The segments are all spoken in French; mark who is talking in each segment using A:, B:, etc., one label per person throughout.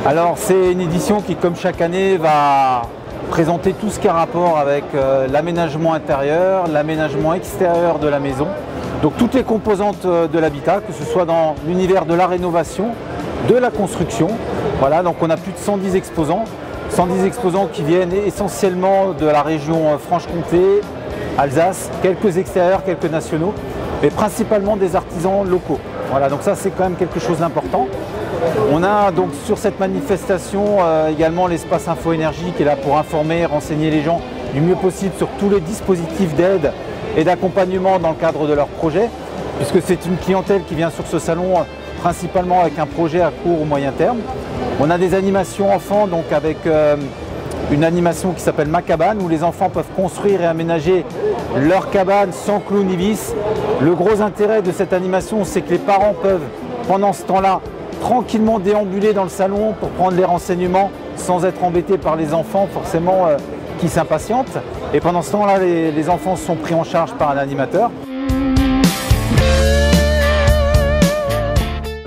A: Alors c'est une édition qui, comme chaque année, va présenter tout ce qui a rapport avec l'aménagement intérieur, l'aménagement extérieur de la maison. Donc toutes les composantes de l'habitat, que ce soit dans l'univers de la rénovation, de la construction. Voilà, donc on a plus de 110 exposants. 110 exposants qui viennent essentiellement de la région Franche-Comté, Alsace, quelques extérieurs, quelques nationaux, mais principalement des artisans locaux. Voilà, donc ça c'est quand même quelque chose d'important. On a donc sur cette manifestation également l'espace Info Énergie qui est là pour informer, renseigner les gens du mieux possible sur tous les dispositifs d'aide et d'accompagnement dans le cadre de leurs projets, puisque c'est une clientèle qui vient sur ce salon principalement avec un projet à court ou moyen terme. On a des animations enfants, donc avec une animation qui s'appelle Ma Cabane, où les enfants peuvent construire et aménager leur cabane sans clous ni vis. Le gros intérêt de cette animation, c'est que les parents peuvent, pendant ce temps-là, tranquillement déambuler dans le salon pour prendre les renseignements sans être embêtés par les enfants forcément qui s'impatientent. Et pendant ce temps-là, les enfants sont pris en charge par un animateur.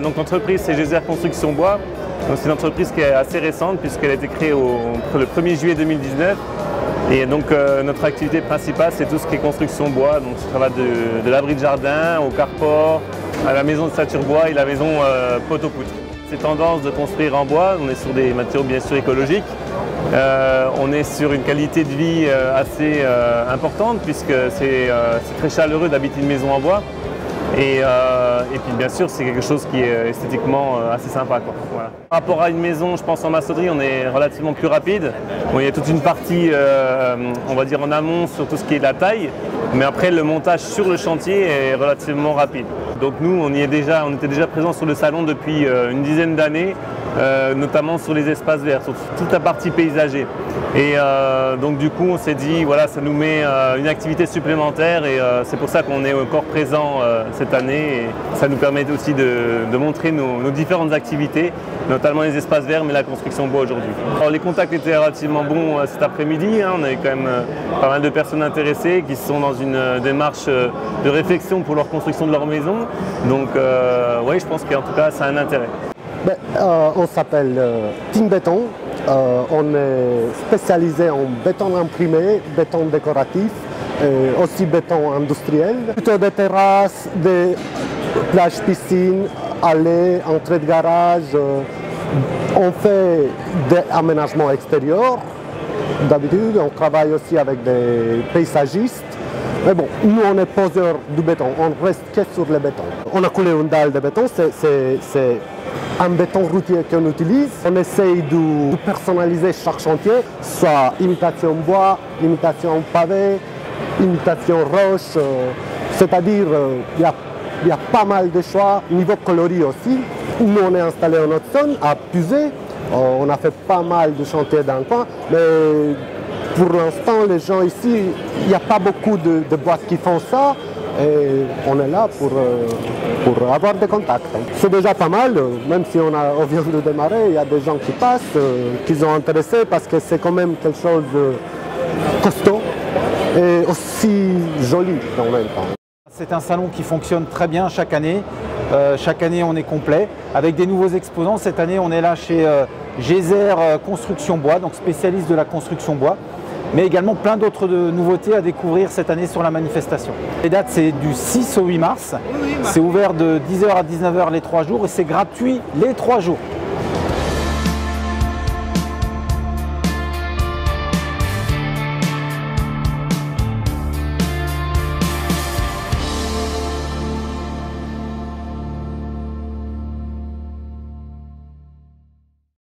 B: Donc l'entreprise c'est Gézère Construction Bois. C'est une entreprise qui est assez récente puisqu'elle a été créée le 1er juillet 2019. Et donc notre activité principale c'est tout ce qui est construction bois. Donc ça va de l'abri de jardin au carport, à la maison de stature bois et la maison poteau-poutre. Ces tendances de construire en bois, on est sur des matériaux bien sûr écologiques. On est sur une qualité de vie assez importante puisque c'est très chaleureux d'habiter une maison en bois. Et puis bien sûr c'est quelque chose qui est esthétiquement assez sympa, quoi. Voilà. Par rapport à une maison, je pense en maçonnerie on est relativement plus rapide. Bon, il y a toute une partie on va dire en amont sur tout ce qui est la taille, mais après le montage sur le chantier est relativement rapide. Donc nous on était déjà présents sur le salon depuis une dizaine d'années, notamment sur les espaces verts, sur toute la partie paysager. Et donc du coup on s'est dit voilà, ça nous met une activité supplémentaire et c'est pour ça qu'on est encore présent cette année et ça nous permet aussi de montrer nos différentes activités, notamment les espaces verts mais la construction bois aujourd'hui. Alors les contacts étaient relativement bons cet après-midi, hein. On avait quand même pas mal de personnes intéressées qui sont dans une démarche de réflexion pour leur construction de leur maison. Donc oui, je pense qu'en tout cas ça a un intérêt.
C: On s'appelle Team Béton. On est spécialisé en béton imprimé, béton décoratif, aussi béton industriel. Plutôt des terrasses, des plages piscines, allées, entrées de garage. On fait des aménagements extérieurs. D'habitude, on travaille aussi avec des paysagistes. Mais bon, nous on est poseurs du béton, on reste que sur le béton. On a coulé une dalle de béton, c'est un béton routier qu'on utilise. On essaye de personnaliser chaque chantier, soit imitation bois, imitation pavé, imitation roche. C'est-à-dire il y a pas mal de choix, niveau coloris aussi. Nous on est installé en Haute-Saône, à Pusey. On a fait pas mal de chantiers dans le coin, mais pour l'instant, les gens ici, il n'y a pas beaucoup de boîtes qui font ça et on est là pour avoir des contacts. C'est déjà pas mal, même si on vient de démarrer, il y a des gens qui passent, qui sont intéressés parce que c'est quand même quelque chose de costaud et aussi joli en même temps.
A: C'est un salon qui fonctionne très bien chaque année. Chaque année on est complet avec des nouveaux exposants. Cette année on est là chez Gézère Construction Bois, donc spécialiste de la construction bois, mais également plein d'autres nouveautés à découvrir cette année sur la manifestation. Les dates c'est du 6 au 8 mars, c'est ouvert de 10h à 19h les 3 jours et c'est gratuit les 3 jours.